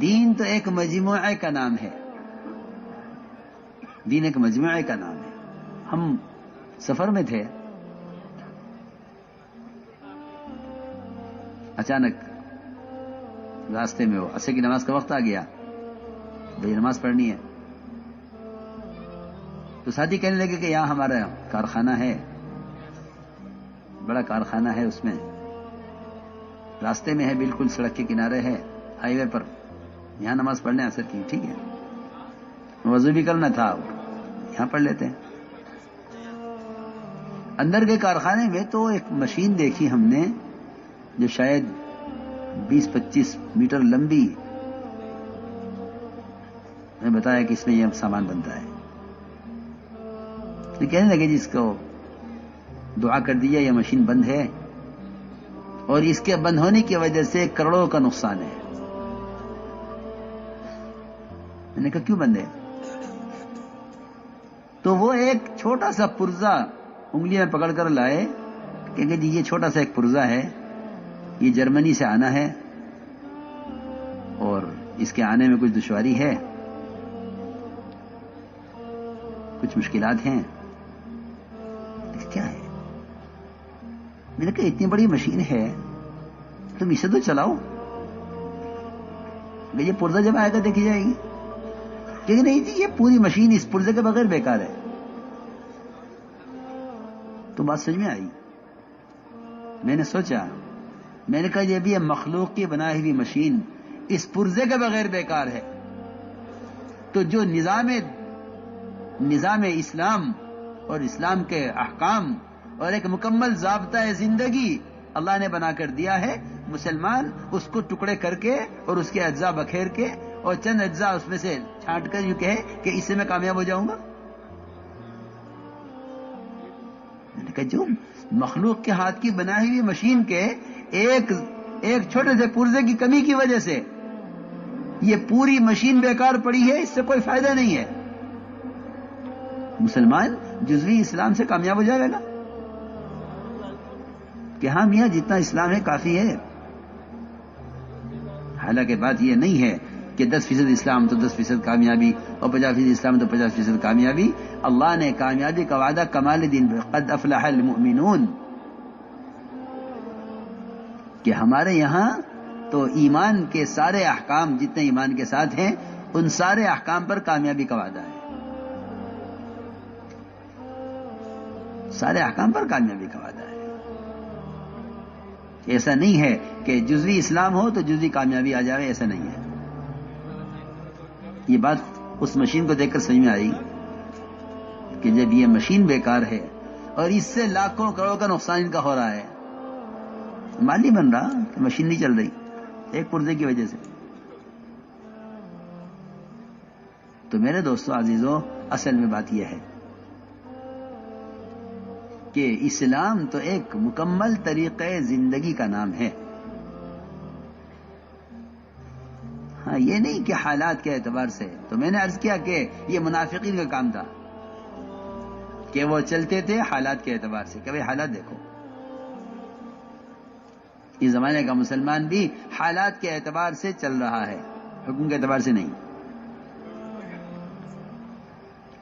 دین تو ایک مجموعے کا نام ہے، دین ایک مجموعے کا نام ہے. ہم سفر میں تھے، اچانک راستے میں وہ عصر کی نماز کا وقت آ گیا، بھائی نماز پڑھنی ہے. تو ساتھی کہنے لگے کہ یہاں ہمارا کارخانہ ہے، بڑا کارخانہ ہے، اس میں راستے میں ہے، بالکل سڑک کے کنارے ہے، ہائی وے پر، یہاں نماز پڑھنے عصر کی. ٹھیک ہے، وضو بھی کرنا تھا، یہاں پڑھ لیتے ہیں. اندر کے کارخانے میں تو ایک مشین دیکھی ہم نے جو شاید 20-25 میٹر لمبی. میں بتایا کہ اس میں یہ سامان بنتا ہے. تو کہنے لگے جس کو دعا کر دیا یہ مشین بند ہے، اور اس کے بند ہونے کی وجہ سے کروڑوں کا نقصان ہے. میں نے کہا کیوں بند ہے؟ تو وہ ایک چھوٹا سا پرزا انگلی میں پکڑ کر لائے، کہیں جی یہ چھوٹا سا ایک پرزا ہے، یہ جرمنی سے آنا ہے اور اس کے آنے میں کچھ دشواری ہے، کچھ مشکلات ہیں. کیا ہے؟ میں نے کہا اتنی بڑی مشین ہے تم اسے تو چلاؤ، یہ پرزا جب آئے گا دیکھی جائے گی. کہ نہیں جی یہ پوری مشین اس پرزے کے بغیر بیکار ہے. تو بات سمجھ میں آئی. میں نے سوچا، میں نے کہا یہ بھی مخلوق کی بنائی ہوئی مشین اس پرزے کے بغیر بیکار ہے، تو جو نظام اسلام اور اسلام کے احکام اور ایک مکمل ضابطۂ زندگی اللہ نے بنا کر دیا ہے، مسلمان اس کو ٹکڑے کر کے اور اس کے اجزاء بکھیر کے اور چند اجزاء اس میں سے چھانٹ کر یوں کہے کہ اس سے میں کامیاب ہو جاؤں گا. میں نے کہا جو مخلوق کے ہاتھ کی بنائی ہوئی مشین کے ایک چھوٹے سے پرزے کی کمی کی وجہ سے یہ پوری مشین بیکار پڑی ہے، اس سے کوئی فائدہ نہیں ہے. مسلمان جزوی اسلام سے کامیاب ہو جائے گا کہ ہاں میاں جتنا اسلام ہے کافی ہے. حالانکہ بات یہ نہیں ہے کہ 10% اسلام تو 10% کامیابی اور 50% اسلام تو 50% کامیابی. اللہ نے کامیابی کا وعدہ کمال دین پہ قد افلح المؤمنون کہ ہمارے یہاں تو ایمان کے سارے احکام جتنے ایمان کے ساتھ ہیں ان سارے احکام پر کامیابی کا وعدہ ہے. سارے احکام پر کامیابی کا وعدہ ہے. ایسا نہیں ہے کہ جزوی اسلام ہو تو جزوی کامیابی آ جائے، ایسا نہیں ہے. یہ بات اس مشین کو دیکھ کر سمجھ میں آئی کہ جب یہ مشین بیکار ہے اور اس سے لاکھوں کروڑوں کا نقصان ان کا ہو رہا ہے، مال نہیں بن رہا کہ مشین نہیں چل رہی ایک پرزے کی وجہ سے. تو میرے دوستوں عزیزوں، اصل میں بات یہ ہے کہ اسلام تو ایک مکمل طریقے زندگی کا نام ہے. ہاں یہ نہیں کہ حالات کے اعتبار سے. تو میں نے عرض کیا کہ یہ منافقین کا کام تھا کہ وہ چلتے تھے حالات کے اعتبار سے کہ بھئی حالات دیکھو. اس زمانے کا مسلمان بھی حالات کے اعتبار سے چل رہا ہے، حکم کے اعتبار سے نہیں.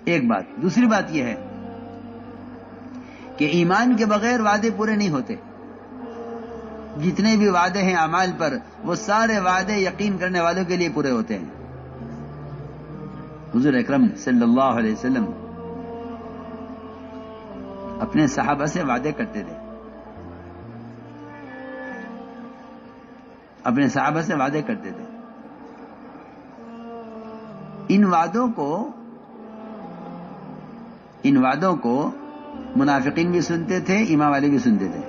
ایک بات. دوسری بات یہ ہے کہ ایمان کے بغیر وعدے پورے نہیں ہوتے. جتنے بھی وعدے ہیں اعمال پر، وہ سارے وعدے یقین کرنے والوں کے لیے پورے ہوتے ہیں. حضور اکرم صلی اللہ علیہ وسلم اپنے صحابہ سے وعدے کرتے تھے، اپنے صحابہ سے وعدے کرتے تھے. ان وعدوں کو منافقین بھی سنتے تھے، ایمان والے بھی سنتے تھے،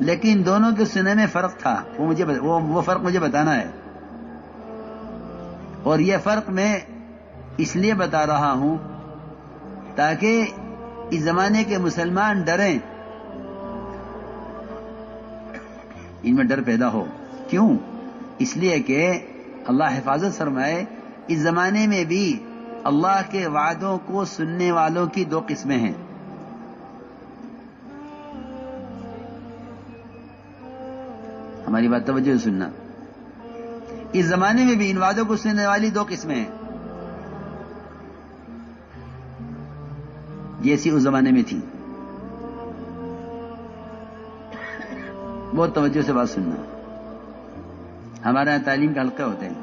لیکن دونوں کے سننے میں فرق تھا. وہ فرق مجھے بتانا ہے، اور یہ فرق میں اس لیے بتا رہا ہوں تاکہ اس زمانے کے مسلمان ڈریں، ان میں ڈر پیدا ہو. کیوں؟ اس لیے کہ اللہ حفاظت فرمائے اس زمانے میں بھی اللہ کے وعدوں کو سننے والوں کی دو قسمیں ہیں. ہماری بات توجہ سے سننا. اس زمانے میں بھی ان وعدوں کو سننے والی دو قسمیں ہیں، جیسی اس زمانے میں تھی. بہت توجہ سے بات سننا. ہمارے یہاں تعلیم کے حلقے ہوتے ہیں.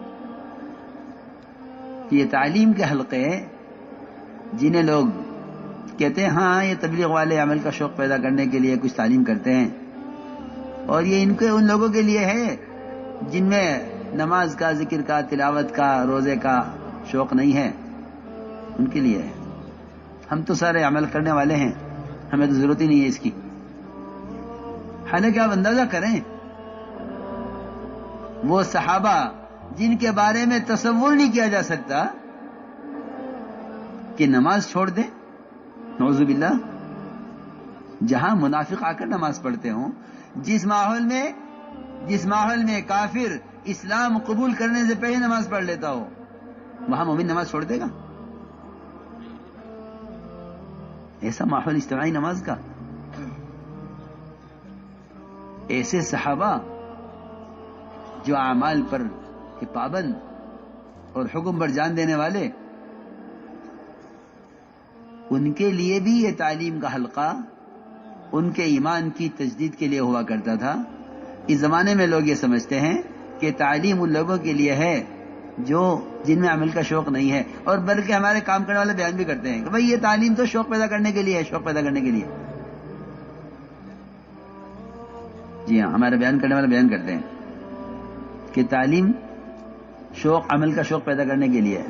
یہ تعلیم کے حلقے جنہیں لوگ کہتے ہیں ہاں یہ تبلیغ والے عمل کا شوق پیدا کرنے کے لیے کچھ تعلیم کرتے ہیں، اور یہ ان لوگوں کے لیے ہے جن میں نماز کا، ذکر کا، تلاوت کا، روزے کا شوق نہیں ہے، ان کے لیے ہے. ہم تو سارے عمل کرنے والے ہیں، ہمیں تو ضرورت ہی نہیں ہے اس کی. حالانکہ آپ اندازہ کریں وہ صحابہ جن کے بارے میں تصور نہیں کیا جا سکتا کہ نماز چھوڑ دیں، نعوذ باللہ، جہاں منافق آ کر نماز پڑھتے ہوں، جس ماحول میں کافر اسلام قبول کرنے سے پہلے نماز پڑھ لیتا ہو، وہاں مومن نماز چھوڑ دے گا؟ ایسا ماحول اجتماعی نماز کا. ایسے صحابہ جو اعمال پر پابند اور حکم پر جان دینے والے، ان کے لیے بھی یہ تعلیم کا حلقہ ان کے ایمان کی تجدید کے لیے ہوا کرتا تھا. اس زمانے میں لوگ یہ سمجھتے ہیں کہ تعلیم ان لوگوں کے لیے ہے جن میں عمل کا شوق نہیں ہے، اور بلکہ ہمارے کام کرنے والے بیان بھی کرتے ہیں کہ بھئی یہ تعلیم تو شوق پیدا کرنے کے لیے ہے، شوق پیدا کرنے کے لیے. جی ہاں، ہمارے بیان کرنے والے بیان کرتے ہیں کہ تعلیم عمل کا شوق پیدا کرنے کے لیے ہے.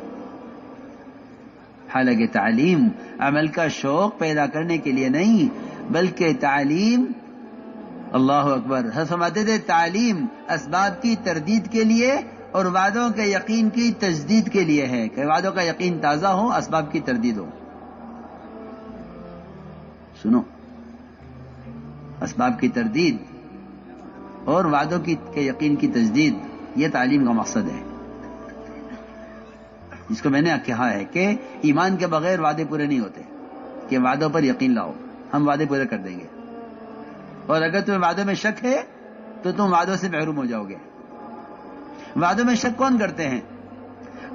حالانکہ تعلیم عمل کا شوق پیدا کرنے کے لیے نہیں، بلکہ تعلیم، اللہ اکبر، فرماتے تھے تعلیم اسباب کی تردید کے لیے اور وعدوں کے یقین کی تجدید کے لیے ہے، کہ وعدوں کا یقین تازہ ہو، اسباب کی تردید ہو. سنو، اسباب کی تردید اور وعدوں کے یقین کی تجدید، یہ تعلیم کا مقصد ہے. جس کو میں نے کہا ہے کہ ایمان کے بغیر وعدے پورے نہیں ہوتے، کہ وعدوں پر یقین لاؤ، ہم وعدے پورے کر دیں گے. اور اگر تمہیں وعدوں میں شک ہے تو تم وعدوں سے محروم ہو جاؤ گے. وعدوں میں شک کون کرتے ہیں؟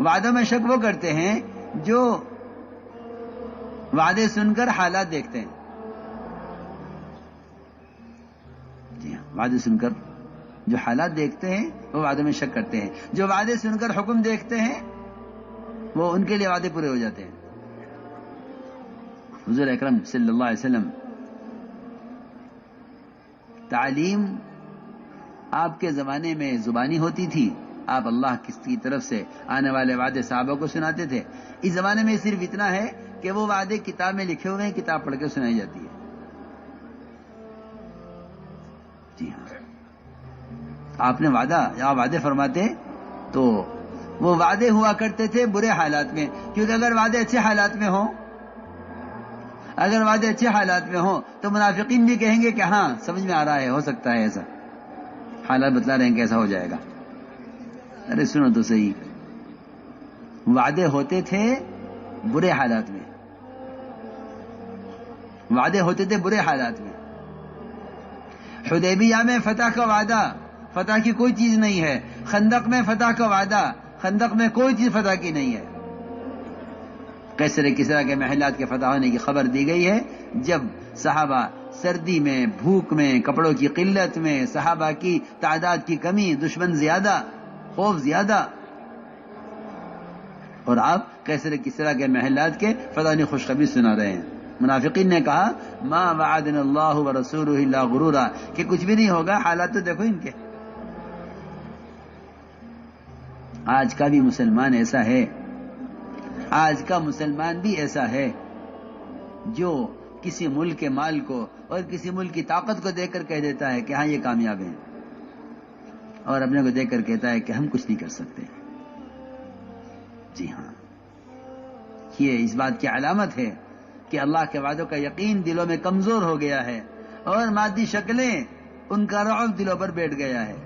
وعدوں میں شک وہ کرتے ہیں جو وعدے سن کر حالات دیکھتے ہیں. جی ہاں، وعدے سن کر جو حالات دیکھتے ہیں وہ وعدوں میں شک کرتے ہیں. جو وعدے سن کر حکم دیکھتے ہیں وہ ان کے لیے وعدے پورے ہو جاتے ہیں. حضور اکرم صلی اللہ علیہ وسلم، تعلیم آپ کے زمانے میں زبانی ہوتی تھی، آپ اللہ کی طرف سے آنے والے وعدے صحابہ کو سناتے تھے. اس زمانے میں صرف اتنا ہے کہ وہ وعدے کتاب میں لکھے ہوئے ہیں، کتاب پڑھ کے سنائی جاتی ہے. جی ہاں، آپ نے وعدے فرماتے تو وہ وعدے ہوا کرتے تھے برے حالات میں، کیونکہ اگر وعدے اچھے حالات میں ہوں تو منافقین بھی کہیں گے کہ ہاں سمجھ میں آ رہا ہے، ہو سکتا ہے ایسا، حالات بتلا رہے ہیں کیسا ہو جائے گا. ارے سنو تو صحیح، وعدے ہوتے تھے برے حالات میں، حدیبیہ میں فتح کا وعدہ، فتح کی کوئی چیز نہیں ہے. خندق میں فتح کا وعدہ، خندق میں کوئی چیز فتح کی نہیں ہے. قیصر کسریٰ کے محلات کے فتح ہونے کی خبر دی گئی ہے جب صحابہ سردی میں، بھوک میں، کپڑوں کی قلت میں، صحابہ کی تعداد کی کمی، دشمن زیادہ، خوف زیادہ، اور آپ قیصر کسریٰ کے محلات کے فتح کی خوشخبری سنا رہے ہیں. منافقین نے کہا ما وعدنا اللہ ورسولہ الا غرورا، کہ کچھ بھی نہیں ہوگا، حالات تو دیکھو ان کے. آج کا بھی مسلمان ایسا ہے، آج کا مسلمان بھی ایسا ہے جو کسی ملک کے مال کو اور کسی ملک کی طاقت کو دیکھ کر کہہ دیتا ہے کہ ہاں یہ کامیاب ہیں، اور اپنے کو دیکھ کر کہتا ہے کہ ہم کچھ نہیں کر سکتے. جی ہاں، یہ اس بات کی علامت ہے کہ اللہ کے وعدوں کا یقین دلوں میں کمزور ہو گیا ہے، اور مادی شکلیں ان کا رعب دلوں پر بیٹھ گیا ہے.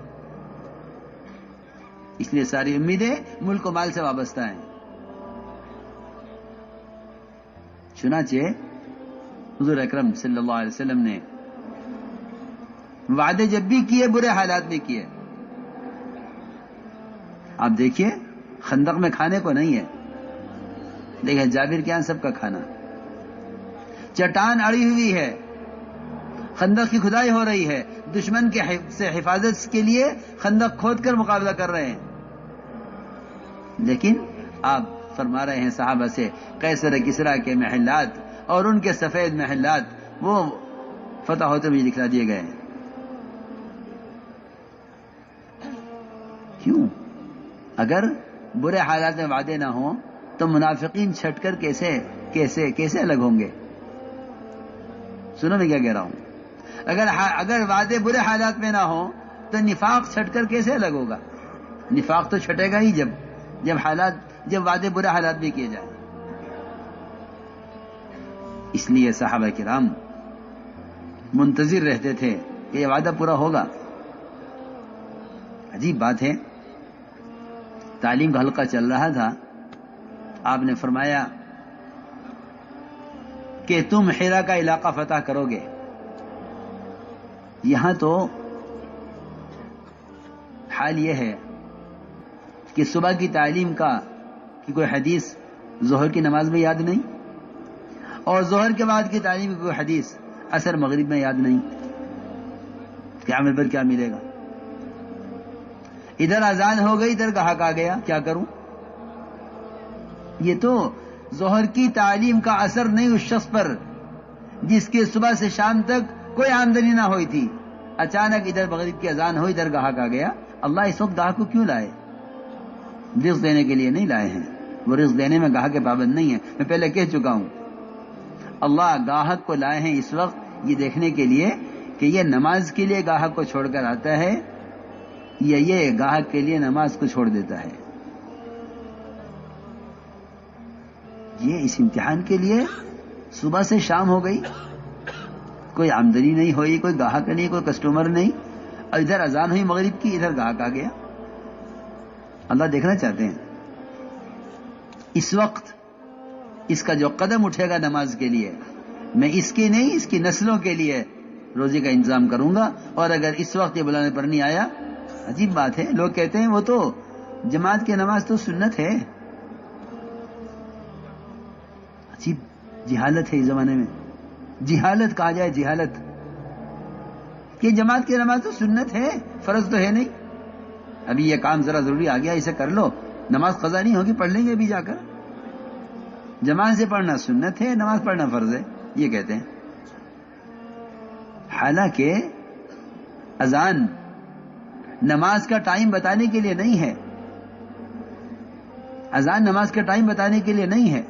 اس لیے ساری امیدیں ملک و مال سے وابستہ ہیں. چنانچہ حضور اکرم صلی اللہ علیہ وسلم نے وعدے جب بھی کیے برے حالات میں کیے. آپ دیکھیے خندق میں کھانے کو نہیں ہے، دیکھیں جابر کے یہاں سب کا کھانا، چٹان اڑی ہوئی ہے، خندق کی کھدائی ہو رہی ہے، دشمن کے سے حفاظت کے لیے خندق کھود کر مقابلہ کر رہے ہیں، لیکن آپ فرما رہے ہیں صحابہ سے قیصر کسریٰ کے محلات اور ان کے سفید محلات وہ فتح ہوتے ہوئے دکھلا دیے گئے ہیں. کیوں؟ اگر برے حالات میں وعدے نہ ہوں تو منافقین چھٹ کر کیسے الگ ہوں گے؟ سنو میں کیا کہہ رہا ہوں، اگر وعدے برے حالات میں نہ ہوں تو نفاق چھٹ کر کیسے الگ ہوگا؟ نفاق تو چھٹے گا ہی جب وعدے برے حالات میں کیے جائیں. اس لیے صحابہ کرام منتظر رہتے تھے کہ یہ وعدہ پورا ہوگا. عجیب بات ہے، تعلیم کا حلقہ چل رہا تھا، آپ نے فرمایا کہ تم حرا کا علاقہ فتح کرو گے. یہاں تو حال یہ ہے کہ صبح کی تعلیم کی کوئی حدیث ظہر کی نماز میں یاد نہیں، اور ظہر کے بعد کی تعلیم کی کوئی حدیث عصر مغرب میں یاد نہیں. قیامت پر کیا ملے گا؟ ادھر اذان ہو گئی، ادھر گاہک آ گیا، کیا کروں؟ یہ تو ظہر کی تعلیم کا اثر نہیں اس شخص پر جس کے صبح سے شام تک کوئی آمدنی نہ ہوئی تھی، اچانک ادھر مغرب کی اذان ہوئی، ادھر گاہک آ گیا. اللہ اس وقت گاہک کو کیوں لائے؟ رزق دینے کے لیے نہیں لائے ہیں، وہ رزق دینے میں گاہک کے پابند نہیں ہے. میں پہلے کہہ چکا ہوں، اللہ گاہک کو لائے ہیں اس وقت یہ دیکھنے کے لیے کہ یہ نماز کے لیے گاہک کو چھوڑ کر آتا ہے یا یہ گاہک کے لیے نماز کو چھوڑ دیتا ہے. یہ اس امتحان کے لیے صبح سے شام ہو گئی، کوئی آمدنی نہیں ہوئی، کوئی گاہک نہیں، کوئی کسٹمر نہیں، اور ادھر اذان ہوئی مغرب کی، ادھر گاہک آ گیا. اللہ دیکھنا چاہتے ہیں اس وقت اس کا جو قدم اٹھے گا نماز کے لیے، میں اس کی نہیں اس کی نسلوں کے لیے روزی کا انتظام کروں گا. اور اگر اس وقت یہ بلانے پر نہیں آیا، عجیب بات ہے، لوگ کہتے ہیں وہ تو جماعت کی نماز تو سنت ہے. عجیب جہالت ہے اس زمانے میں، جہالت کہا جائے جہالت، کہ جماعت کی نماز تو سنت ہے، فرض تو ہے نہیں. ابھی یہ کام ذرا ضروری آ گیا، اسے کر لو، نماز قضا نہیں ہوگی، پڑھ لیں گے ابھی جا کر. جماعت سے پڑھنا سنت ہے، نماز پڑھنا فرض ہے، یہ کہتے ہیں. حالانکہ اذان نماز کا ٹائم بتانے کے لیے نہیں ہے، اذان نماز کا ٹائم بتانے کے لیے نہیں ہے.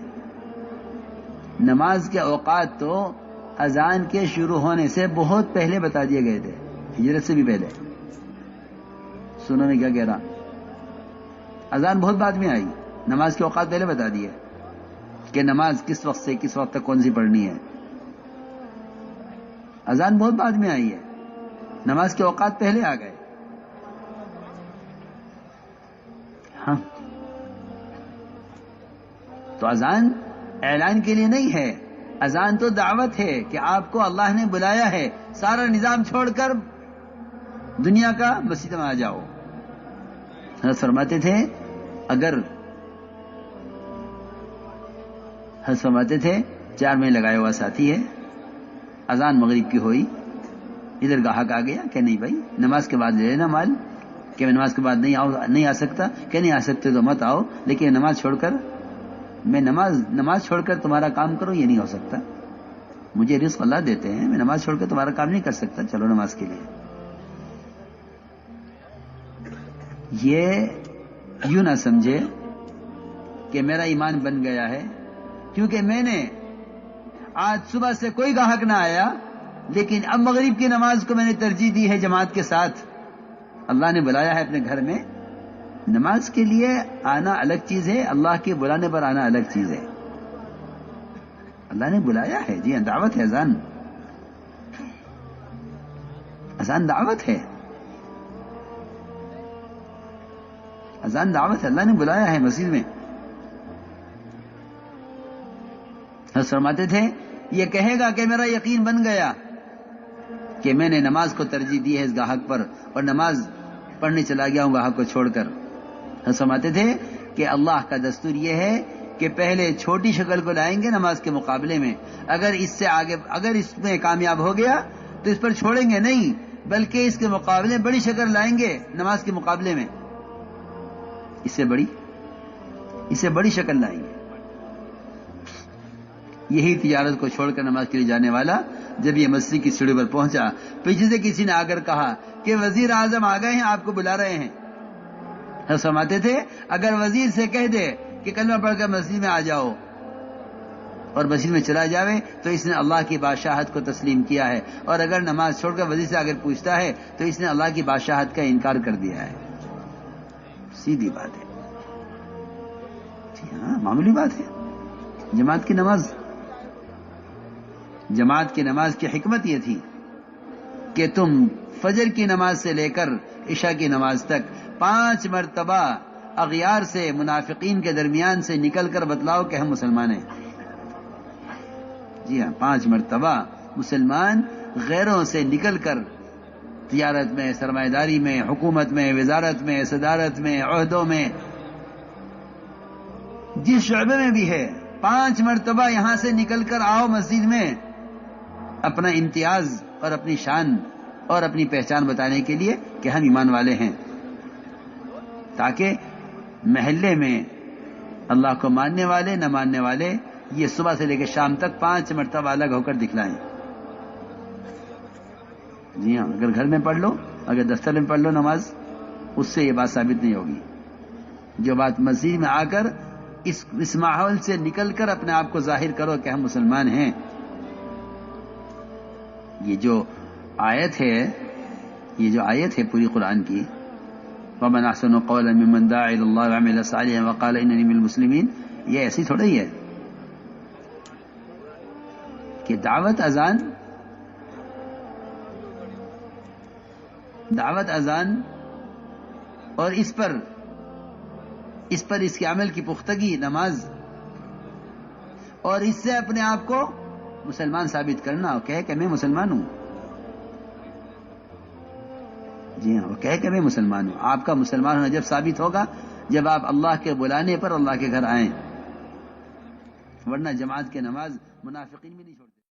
نماز کے اوقات تو اذان کے شروع ہونے سے بہت پہلے بتا دیے گئے تھے، ہجرت سے بھی پہلے. سنو میں کیا کہہ رہا، اذان بہت بعد میں آئی، نماز کے اوقات پہلے بتا دیے کہ نماز کس وقت سے کس وقت تک کون سی پڑھنی ہے. اذان بہت بعد میں آئی ہے، نماز کے اوقات پہلے آ گئے. ہاں تو اذان اعلان کے لیے نہیں ہے، اذان تو دعوت ہے کہ آپ کو اللہ نے بلایا ہے، سارا نظام چھوڑ کر دنیا کا مسجد میں آ جاؤ. حضرت فرماتے تھے فرماتے تھے 4 مہینے لگایا ہوا ساتھی ہے، اذان مغرب کی ہوئی، ادھر گاہک آ گیا کہ نہیں بھائی نماز کے بعد لے لینا مال، کہ میں نماز کے بعد نہیں آ سکتا، کہ نہیں آ سکتے تو مت آؤ، لیکن نماز چھوڑ کر میں نماز چھوڑ کر تمہارا کام کروں، یہ نہیں ہو سکتا. مجھے رزق اللہ دیتے ہیں، میں نماز چھوڑ کر تمہارا کام نہیں کر سکتا، چلو نماز کے لیے. یہ یوں نہ سمجھے کہ میرا ایمان بن گیا ہے کیونکہ میں نے آج صبح سے کوئی گاہک نہ آیا، لیکن اب مغرب کی نماز کو میں نے ترجیح دی ہے جماعت کے ساتھ. اللہ نے بلایا ہے اپنے گھر میں، نماز کے لیے آنا الگ چیز ہے، اللہ کے بلانے پر آنا الگ چیز ہے. اللہ نے بلایا ہے، جی دعوت ہے. اذان دعوت ہے، اذان دعوت ہے، اللہ نے بلایا ہے مسجد میں. فرماتے تھے یہ کہے گا کہ میرا یقین بن گیا کہ میں نے نماز کو ترجیح دی ہے اس گاہک پر، اور نماز پڑھنے چلا گیا ہوں گاہک کو چھوڑ کر، فرماتے تھے کہ اللہ کا دستور یہ ہے کہ پہلے چھوٹی شکل کو لائیں گے نماز کے مقابلے میں، اگر اس سے آگے اگر اس میں کامیاب ہو گیا تو اس پر چھوڑیں گے نہیں، بلکہ اس کے مقابلے بڑی شکل لائیں گے نماز کے مقابلے میں، اس سے بڑی شکل لائیں گے۔ یہی تجارت کو چھوڑ کر نماز کے لیے جانے والا جب یہ مسجد کی سیڑھی پر پہنچا، پیچھے سے کسی نے آ کر کہا کہ وزیر اعظم آ گئے ہیں، آپ کو بلا رہے ہیں۔ فرماتے تھے اگر وزیر سے کہہ دے کہ کلمہ پڑھ کر مسجد میں آ جاؤ اور مسجد میں چلا جاوے تو اس نے اللہ کی بادشاہت کو تسلیم کیا ہے، اور اگر نماز چھوڑ کر وزیر سے اگر پوچھتا ہے تو اس نے اللہ کی بادشاہت کا انکار کر دیا ہے۔ سیدھی بات ہے، جی ہاں، معمولی بات ہے۔ جماعت کی نماز کی حکمت یہ تھی کہ تم فجر کی نماز سے لے کر عشاء کی نماز تک 5 مرتبہ اغیار سے، منافقین کے درمیان سے نکل کر بتلاؤ کہ ہم مسلمان ہیں۔ جی ہاں، 5 مرتبہ مسلمان غیروں سے نکل کر تجارت میں، سرمایہ داری میں، حکومت میں، وزارت میں، صدارت میں، عہدوں میں، جس شعبے میں بھی ہے، 5 مرتبہ یہاں سے نکل کر آؤ مسجد میں اپنا امتیاز اور اپنی شان اور اپنی پہچان بتانے کے لیے کہ ہم ایمان والے ہیں، تاکہ محلے میں اللہ کو ماننے والے نہ ماننے والے یہ صبح سے لے کے شام تک 5 مرتبہ الگ ہو کر دکھلائیں۔ جی ہاں، اگر گھر میں پڑھ لو، اگر دفتر میں پڑھ لو نماز، اس سے یہ بات ثابت نہیں ہوگی۔ جو بات مسجد میں آ کر اس ماحول سے نکل کر اپنے آپ کو ظاہر کرو کہ ہم مسلمان ہیں، یہ جو آیت ہے پوری قرآن کی، وَمَنْ أَحْسَنُ قَوْلًا مِّمَّنْ دَعَا إِلَى اللَّهِ وَعَمِلَ صَالِحًا وَقَالَ إِنَّنِي مِنَ الْمُسْلِمِينَ، یہ ایسی تھوڑا ہی ہے کہ دعوت اذان اور اس پر اس کے عمل کی پختگی نماز، اور اس سے اپنے آپ کو مسلمان ثابت کرنا، اور کہے کہ میں مسلمان ہوں۔ جی ہاں، وہ کہے کہ میں مسلمان ہوں۔ آپ کا مسلمان ہونا جب ثابت ہوگا جب آپ اللہ کے بلانے پر اللہ کے گھر آئیں، ورنہ جماعت کے نماز منافقین بھی نہیں چھوڑتے۔